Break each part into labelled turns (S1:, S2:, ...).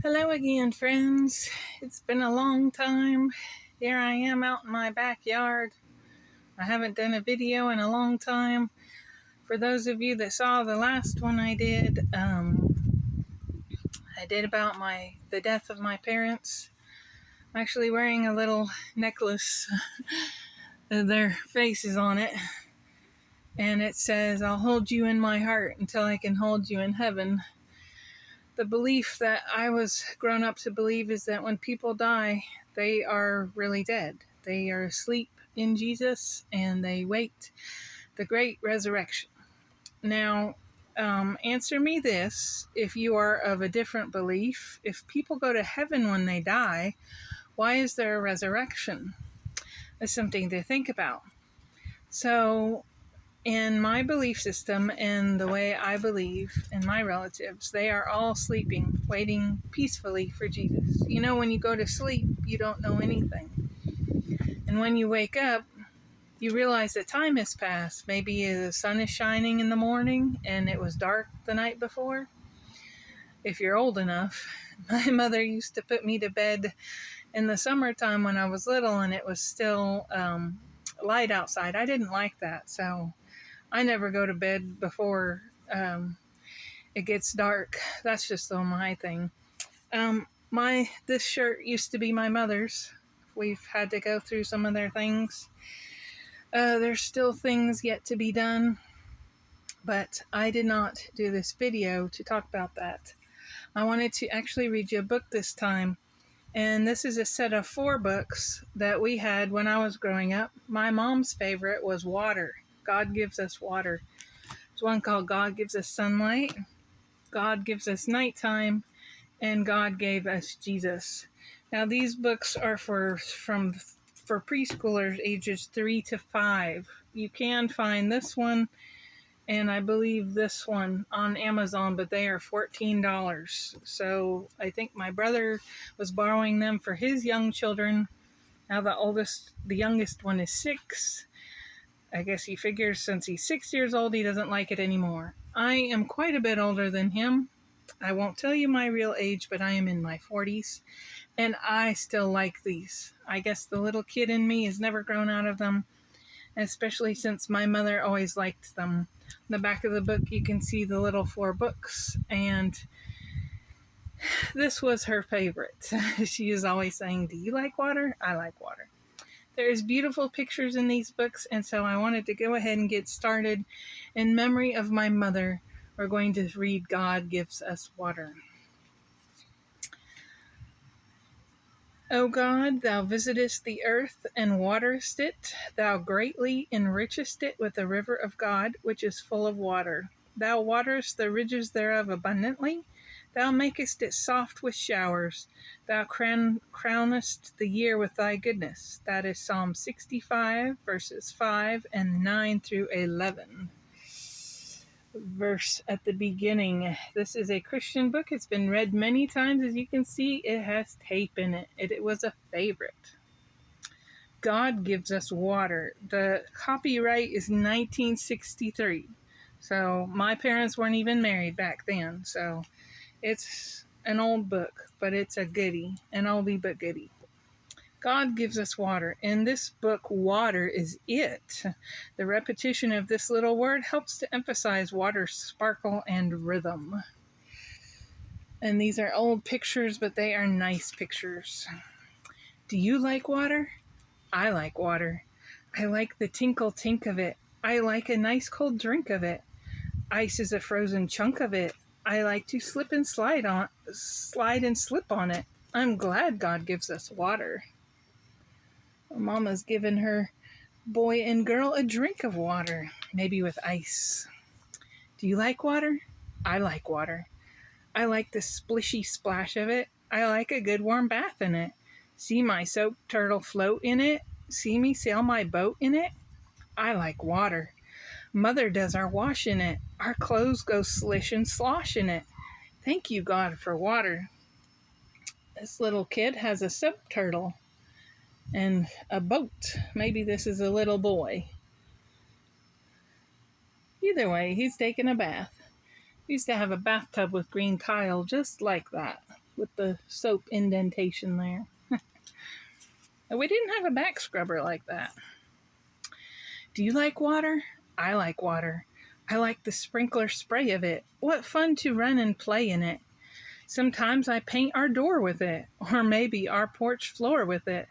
S1: Hello again, friends. It's been a long time. Here I am out in my backyard. I haven't done a video in a long time. For those of you that saw the last one I did about the death of my parents. I'm actually wearing a little necklace. Their faces on it. And it says, "I'll hold you in my heart until I can hold you in heaven." The belief that I was grown up to believe is that when people die, they are really dead. They are asleep in Jesus and they wait the great resurrection. Now, answer me this: if you are of a different belief, if people go to heaven when they die, why is there a resurrection? That's something to think about. So, in my belief system and the way I believe in my relatives, they are all sleeping, waiting peacefully for Jesus. You know, when you go to sleep, you don't know anything. And when you wake up, you realize that time has passed. Maybe the sun is shining in the morning and it was dark the night before. If you're old enough, my mother used to put me to bed in the summertime when I was little and it was still light outside. I didn't like that, so I never go to bed before it gets dark. That's just my thing. This shirt used to be my mother's. We've had to go through some of their things. There's still things yet to be done, but I did not do this video to talk about that. I wanted to actually read you a book this time, and this is a set of 4 books that we had when I was growing up. My mom's favorite was Water. God Gives Us Water. There's one called God Gives Us Sunlight, God Gives Us Nighttime, and God Gave Us Jesus. Now these books are for preschoolers ages 3 to 5. You can find this one and I believe this one on Amazon, but they are $14. So I think my brother was borrowing them for his young children. Now the youngest one is 6. I guess he figures since he's 6 years old, he doesn't like it anymore. I am quite a bit older than him. I won't tell you my real age, but I am in my 40s, and I still like these. I guess the little kid in me has never grown out of them, especially since my mother always liked them. In the back of the book, you can see the little 4 books, and this was her favorite. She is always saying, "Do you like water? I like water." There's beautiful pictures in these books, and so I wanted to go ahead and get started. In memory of my mother, we're going to read God Gives Us Water. O God, thou visitest the earth and waterest it. Thou greatly enrichest it with the river of God, which is full of water. Thou waterest the ridges thereof abundantly. Thou makest it soft with showers. Thou crownest the year with thy goodness. That is Psalm 65, verses 5 and 9 through 11. Verse at the beginning. This is a Christian book. It's been read many times. As you can see, it has tape in it. It was a favorite. God Gives Us Water. The copyright is 1963. So my parents weren't even married back then. So it's an old book, but it's a goodie, an oldie but goodie. God gives us water. In this book, water is it. The repetition of this little word helps to emphasize water's sparkle and rhythm. And these are old pictures, but they are nice pictures. Do you like water? I like water. I like the tinkle tink of it. I like a nice cold drink of it. Ice is a frozen chunk of it. I like to slide and slip on it. I'm glad God gives us water. Mama's given her boy and girl a drink of water, maybe with ice. Do you like water? I like water. I like the splishy splash of it. I like a good warm bath in it. See my soap turtle float in it. See me sail my boat in it. I like water. Mother does our wash in it. Our clothes go slish and slosh in it. Thank you, God, for water. This little kid has a soap turtle and a boat. Maybe this is a little boy. Either way, he's taking a bath. We used to have a bathtub with green tile just like that. with the soap indentation there. We didn't have a back scrubber like that. Do you like water? I like water. I like the sprinkler spray of it. What fun to run and play in it. Sometimes I paint our door with it, or maybe our porch floor with it.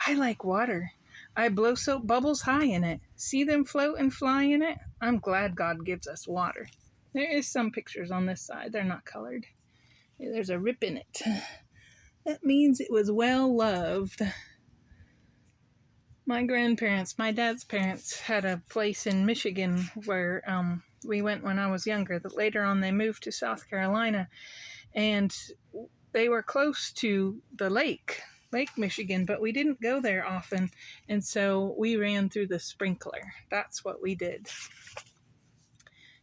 S1: I like water. I blow soap bubbles high in it. See them float and fly in it? I'm glad God gives us water. There is some pictures on this side. They're not colored. There's a rip in it. That means it was well loved. My grandparents, my dad's parents, had a place in Michigan where we went when I was younger. Later on, they moved to South Carolina, and they were close to the Lake Michigan, but we didn't go there often, and so we ran through the sprinkler. That's what we did.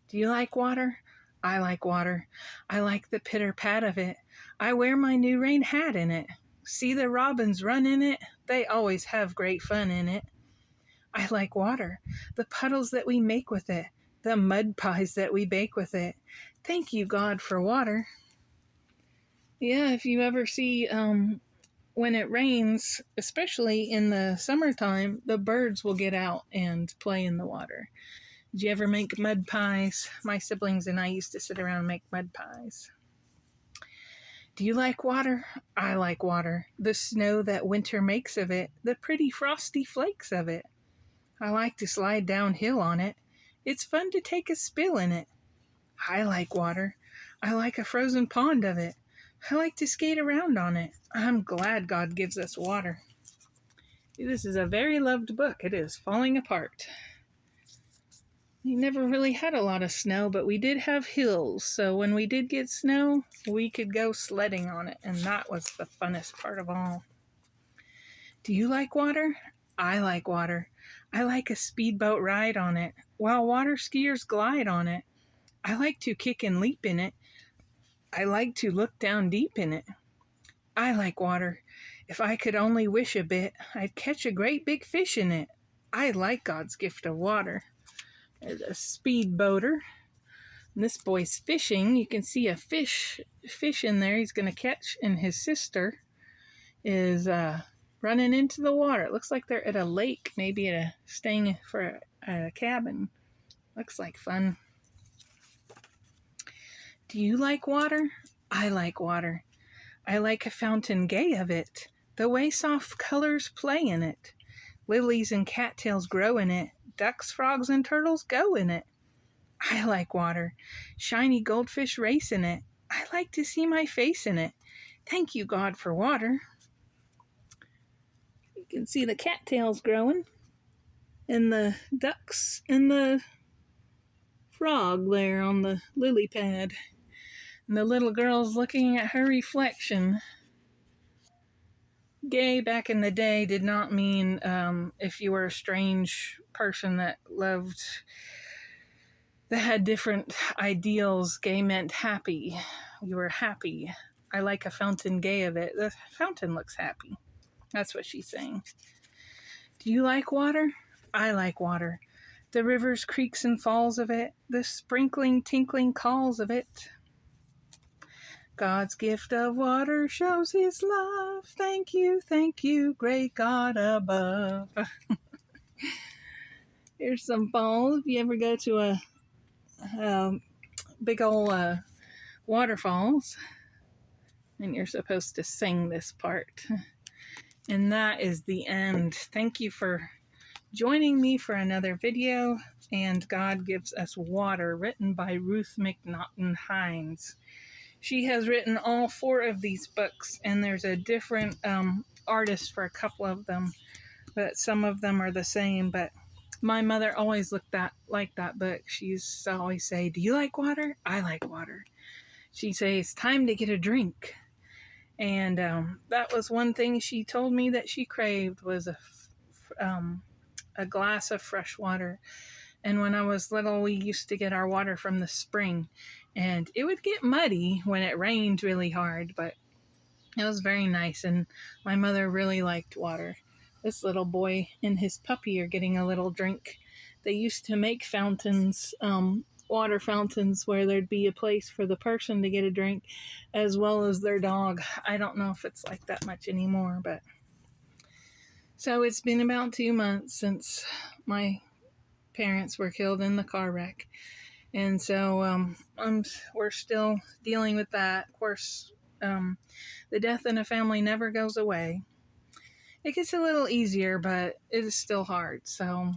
S1: Do you like water? I like water. I like the pitter-pat of it. I wear my new rain hat in it. See the robins run in it? They always have great fun in it. I like water. The puddles that we make with it. The mud pies that we bake with it. Thank you, God, for water. Yeah, if you ever see when it rains, especially in the summertime, the birds will get out and play in the water. Did you ever make mud pies? My siblings and I used to sit around and make mud pies. Do you like water? I like water. The snow that winter makes of it, the pretty frosty flakes of it. I like to slide downhill on it. It's fun to take a spill in it. I like water. I like a frozen pond of it. I like to skate around on it. I'm glad God gives us water. This is a very loved book. It is falling apart. We never really had a lot of snow, but we did have hills. So when we did get snow, we could go sledding on it, and that was the funnest part of all. Do you like water? I like water. I like a speedboat ride on it, while water skiers glide on it. I like to kick and leap in it. I like to look down deep in it. I like water. If I could only wish a bit, I'd catch a great big fish in it. I like God's gift of water. There's a speedboater. And this boy's fishing. You can see a fish in there he's going to catch, and his sister is running into the water. It looks like they're at a lake, maybe staying for a cabin. Looks like fun. Do you like water? I like water. I like a fountain gay of it, the way soft colors play in it. Lilies and cattails grow in it. Ducks, frogs, and turtles go in it. I like water. Shiny goldfish race in it. I like to see my face in it. Thank you, God, for water. You can see the cattails growing, and the ducks and the frog there on the lily pad. And the little girl's looking at her reflection. Gay back in the day did not mean if you were a strange person that had different ideals. Gay meant happy. You were happy. I like a fountain gay of it. The fountain looks happy. That's what she's saying. Do you like water? I like water. The rivers, creeks, and falls of it. The sprinkling, tinkling calls of it. God's gift of water shows his love. Thank you, great God above. Here's some falls. If you ever go to a big old waterfalls, and you're supposed to sing this part. And that is the end. Thank you for joining me for another video. And God Gives Us Water, written by Ruth McNaughton Hinds. She has written all 4 of these books, and there's a different artist for a couple of them, but some of them are the same. But my mother always liked that book. She used to always say, "Do you like water? I like water." She'd say, "It's time to get a drink." And that was one thing she told me that she craved, was a glass of fresh water. And when I was little, we used to get our water from the spring, and it would get muddy when it rained really hard, but it was very nice, and my mother really liked water. This little boy and his puppy are getting a little drink. They used to make fountains water fountains where there'd be a place for the person to get a drink as well as their dog. I don't know if it's like that much anymore, but so it's been about 2 months since my parents were killed in the car wreck. And so we're still dealing with that. Of course, the death in a family never goes away. It gets a little easier, but it is still hard. So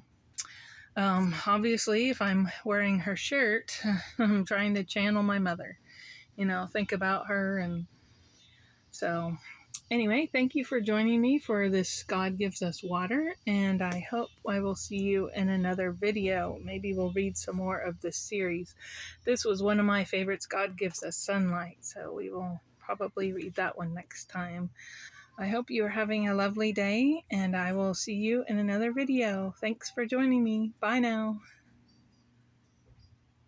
S1: obviously, if I'm wearing her shirt, I'm trying to channel my mother, think about her. And so, anyway, thank you for joining me for this God Gives Us Water, and I hope I will see you in another video. Maybe we'll read some more of this series. This was one of my favorites, God Gives Us Sunlight, so we will probably read that one next time. I hope you are having a lovely day, and I will see you in another video. Thanks for joining me. Bye now.